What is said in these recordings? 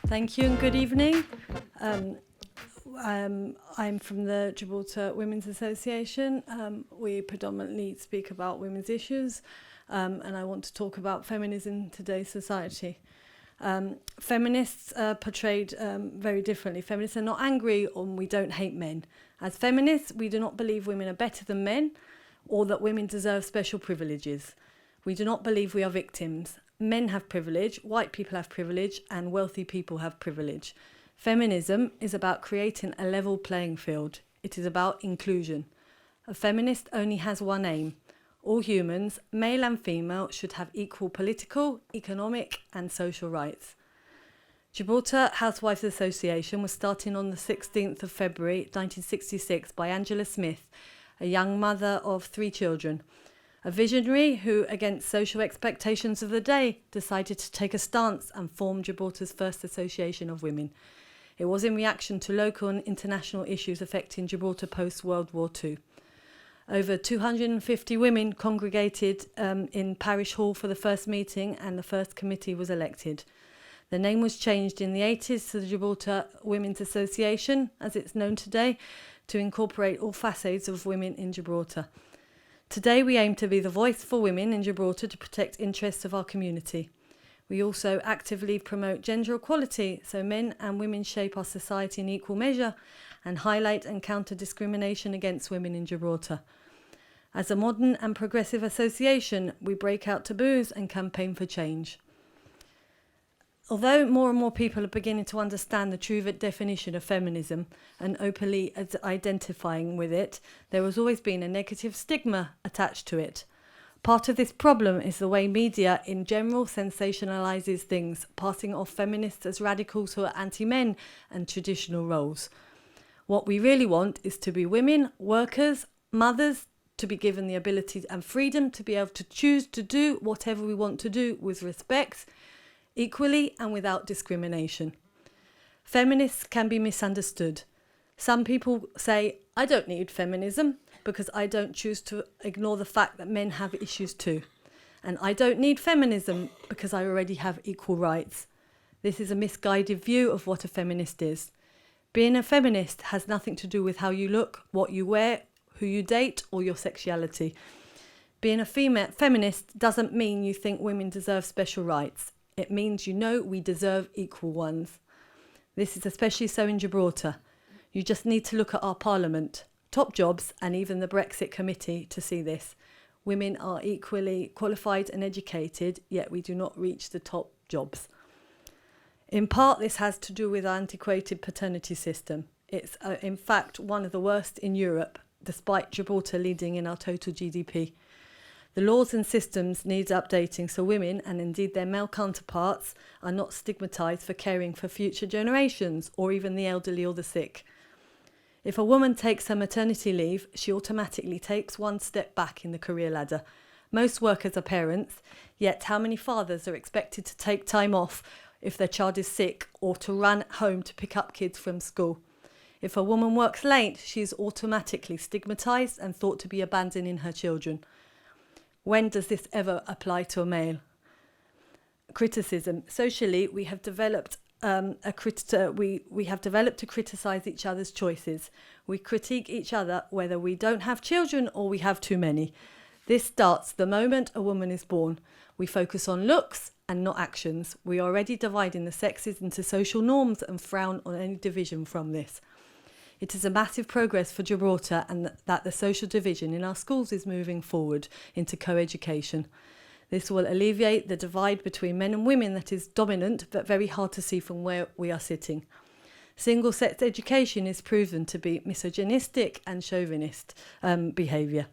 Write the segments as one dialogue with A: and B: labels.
A: Thank you and good evening. I'm from the Gibraltar Women's Association. We predominantly speak about women's issues, and I want to talk about feminism in today's society. Feminists are portrayed very differently. Feminists are not angry, or we don't hate men. As feminists, we do not believe women are better than men or that women deserve special privileges. We do not believe we are victims. Men have privilege, white people have privilege, and wealthy people have privilege. Feminism is about creating a level playing field. It is about inclusion. A feminist only has one aim. All humans, male and female, should have equal political, economic, and social rights. Gibraltar Housewives Association was started on the 16th of February 1966 by Angela Smith, a young mother of 3 children. A visionary who, against social expectations of the day, decided to take a stance and form Gibraltar's first association of women. It was in reaction to local and international issues affecting Gibraltar post-World War II. Over 250 women congregated in Parish Hall for the first meeting, and the first committee was elected. The name was changed in the 80s to the Gibraltar Women's Association, as it's known today, to incorporate all facets of women in Gibraltar. Today we aim to be the voice for women in Gibraltar to protect interests of our community. We also actively promote gender equality so men and women shape our society in equal measure and highlight and counter discrimination against women in Gibraltar. As a modern and progressive association, we break out taboos and campaign for change. Although more and more people are beginning to understand the true definition of feminism and openly identifying with it, there has always been a negative stigma attached to it. Part of this problem is the way media in general sensationalizes things, passing off feminists as radicals who are anti-men and traditional roles. What we really want is to be women, workers, mothers, to be given the ability and freedom to be able to choose to do whatever we want to do with respect, equally and without discrimination. Feminists can be misunderstood. Some people say, I don't need feminism because I don't choose to ignore the fact that men have issues too. And I don't need feminism because I already have equal rights. This is a misguided view of what a feminist is. Being a feminist has nothing to do with how you look, what you wear, who you date, or your sexuality. Being a female feminist doesn't mean you think women deserve special rights. It means you know we deserve equal ones. This is especially so in Gibraltar. You just need to look at our parliament, top jobs, and even the Brexit committee to see this. Women are equally qualified and educated, yet we do not reach the top jobs. In part, this has to do with our antiquated paternity system. It's in fact one of the worst in Europe, despite Gibraltar leading in our total GDP. The laws and systems need updating so women, and indeed their male counterparts, are not stigmatised for caring for future generations or even the elderly or the sick. If a woman takes her maternity leave, she automatically takes one step back in the career ladder. Most workers are parents, yet how many fathers are expected to take time off if their child is sick or to run home to pick up kids from school? If a woman works late, she is automatically stigmatised and thought to be abandoning her children. When does this ever apply to a male? Criticism. Socially, we have developed to criticise each other's choices. We critique each other whether we don't have children or we have too many. This starts the moment a woman is born. We focus on looks and not actions. We are already dividing the sexes into social norms and frown on any division from this. It is a massive progress for Gibraltar and that the social division in our schools is moving forward into co-education. This will alleviate the divide between men and women that is dominant but very hard to see from where we are sitting. Single-sex education is proven to be misogynistic and chauvinist behaviour.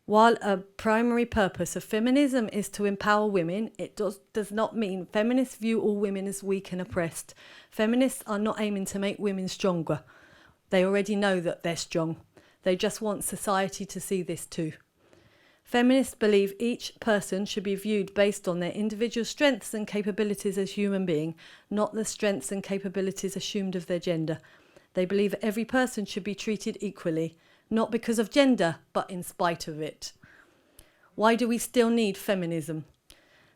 A: While a primary purpose of feminism is to empower women, it does not mean feminists view all women as weak and oppressed. Feminists are not aiming to make women stronger. They already know that they're strong. They just want society to see this too. Feminists believe each person should be viewed based on their individual strengths and capabilities as human being, not the strengths and capabilities assumed of their gender. They believe every person should be treated equally, not because of gender, but in spite of it. Why do we still need feminism?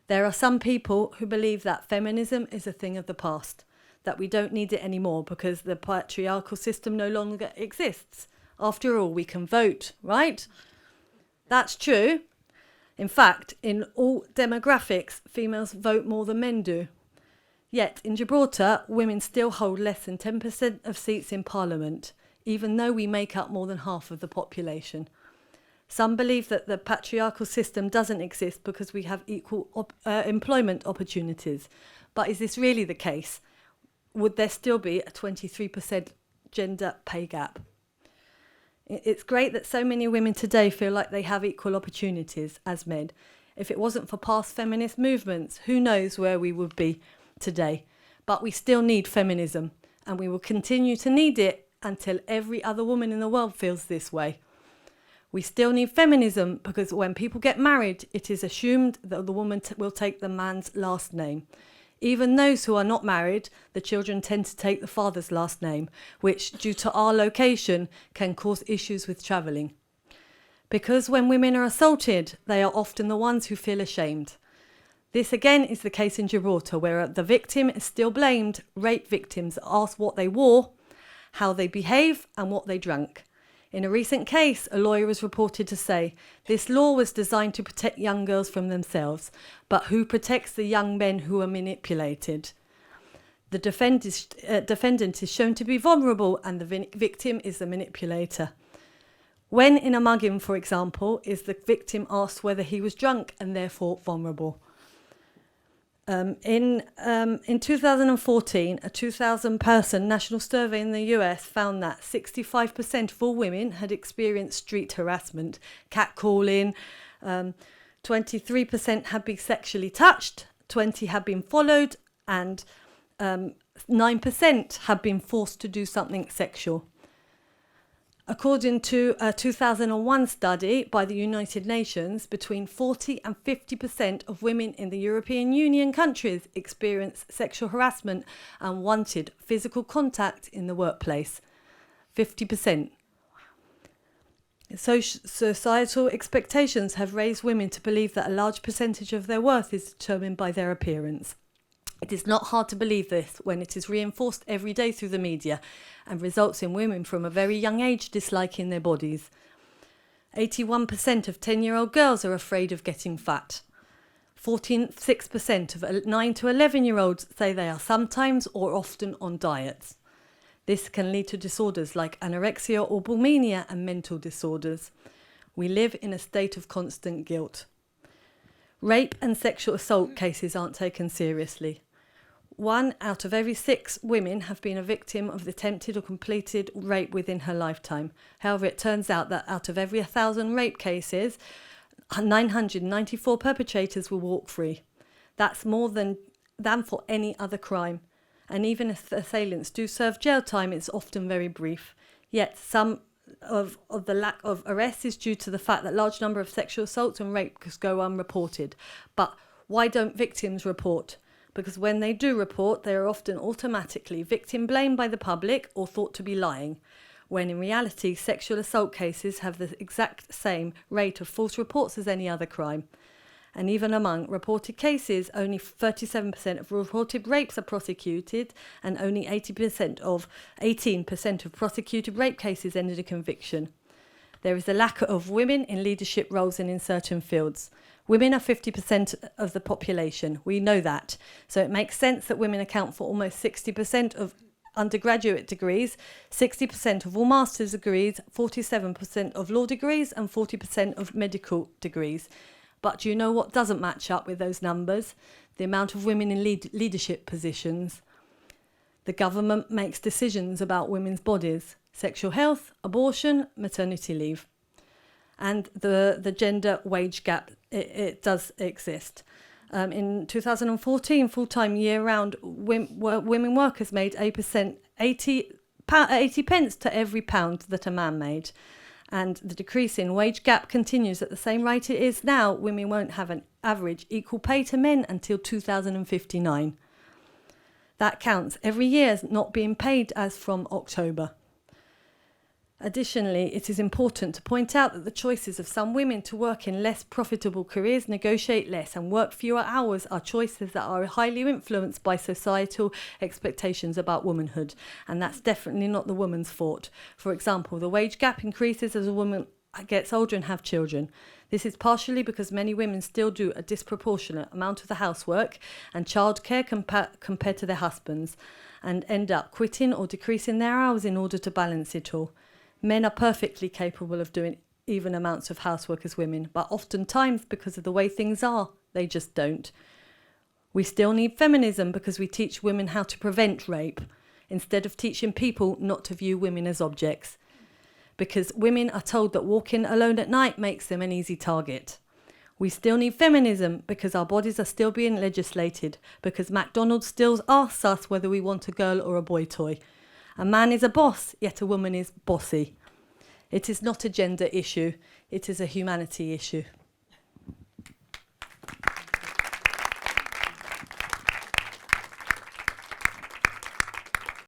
A: There are some people who believe that feminism is a thing of the past, that we don't need it anymore because the patriarchal system no longer exists. After all, we can vote, right? That's true. In fact, in all demographics, females vote more than men do. Yet, in Gibraltar, women still hold less than 10% of seats in Parliament, even though we make up more than half of the population. Some believe that the patriarchal system doesn't exist because we have equal employment opportunities. But is this really the case? Would there still be a 23% gender pay gap? It's great that so many women today feel like they have equal opportunities as men. If it wasn't for past feminist movements, who knows where we would be today. But we still need feminism, and we will continue to need it until every other woman in the world feels this way. We still need feminism because when people get married, it is assumed that the woman will take the man's last name. Even those who are not married, the children tend to take the father's last name, which, due to our location, can cause issues with travelling. Because when women are assaulted, they are often the ones who feel ashamed. This again is the case in Gibraltar, where the victim is still blamed. Rape victims are asked what they wore, how they behave, and what they drank. In a recent case, a lawyer was reported to say, "This law was designed to protect young girls from themselves, but who protects the young men who are manipulated?" The defendant is shown to be vulnerable and the victim is the manipulator. When in a mugging, for example, is the victim asked whether he was drunk and therefore vulnerable. In 2014, a 2,000-person national survey in the US found that 65% of all women had experienced street harassment, catcalling, 23% had been sexually touched, 20% had been followed, and 9% had been forced to do something sexual. According to a 2001 study by the United Nations, between 40 and 50% of women in the European Union countries experience sexual harassment and wanted physical contact in the workplace. 50%. Societal expectations have raised women to believe that a large percentage of their worth is determined by their appearance. It is not hard to believe this when it is reinforced every day through the media and results in women from a very young age disliking their bodies. 81% of 10-year-old girls are afraid of getting fat. 46% of 9 to 11-year-olds say they are sometimes or often on diets. This can lead to disorders like anorexia or bulimia and mental disorders. We live in a state of constant guilt. Rape and sexual assault cases aren't taken seriously. 1 out of every 6 women have been a victim of attempted or completed rape within her lifetime. However, it turns out that out of every 1,000 rape cases, 994 perpetrators will walk free. That's more than for any other crime. And even if assailants do serve jail time, it's often very brief. Yet some of the lack of arrests is due to the fact that large number of sexual assaults and rapes go unreported. But why don't victims report? Because when they do report, they are often automatically victim blamed by the public or thought to be lying, when in reality sexual assault cases have the exact same rate of false reports as any other crime. And even among reported cases, only 37% of reported rapes are prosecuted, and only 18% of prosecuted rape cases ended in conviction. There is a lack of women in leadership roles and in certain fields. Women are 50% of the population. We know that. So it makes sense that women account for almost 60% of undergraduate degrees, 60% of all master's degrees, 47% of law degrees, and 40% of medical degrees. But do you know what doesn't match up with those numbers? The amount of women in leadership positions. The government makes decisions about women's bodies, sexual health, abortion, maternity leave. and the gender wage gap, it does exist. In 2014, full-time year-round women workers made 80 pence to every pound that a man made. And the decrease in wage gap continues at the same rate it is now. Women won't have an average equal pay to men until 2059. That counts every year as not being paid as from October. Additionally, it is important to point out that the choices of some women to work in less profitable careers, negotiate less and work fewer hours are choices that are highly influenced by societal expectations about womanhood. And that's definitely not the woman's fault. For example, the wage gap increases as a woman gets older and have children. This is partially because many women still do a disproportionate amount of the housework and childcare compared to their husbands, and end up quitting or decreasing their hours in order to balance it all. Men are perfectly capable of doing even amounts of housework as women, but oftentimes, because of the way things are, they just don't. We still need feminism because we teach women how to prevent rape, instead of teaching people not to view women as objects. Because women are told that walking alone at night makes them an easy target. We still need feminism because our bodies are still being legislated, because McDonald's still asks us whether we want a girl or a boy toy. A man is a boss, yet a woman is bossy. It is not a gender issue, it is a humanity issue.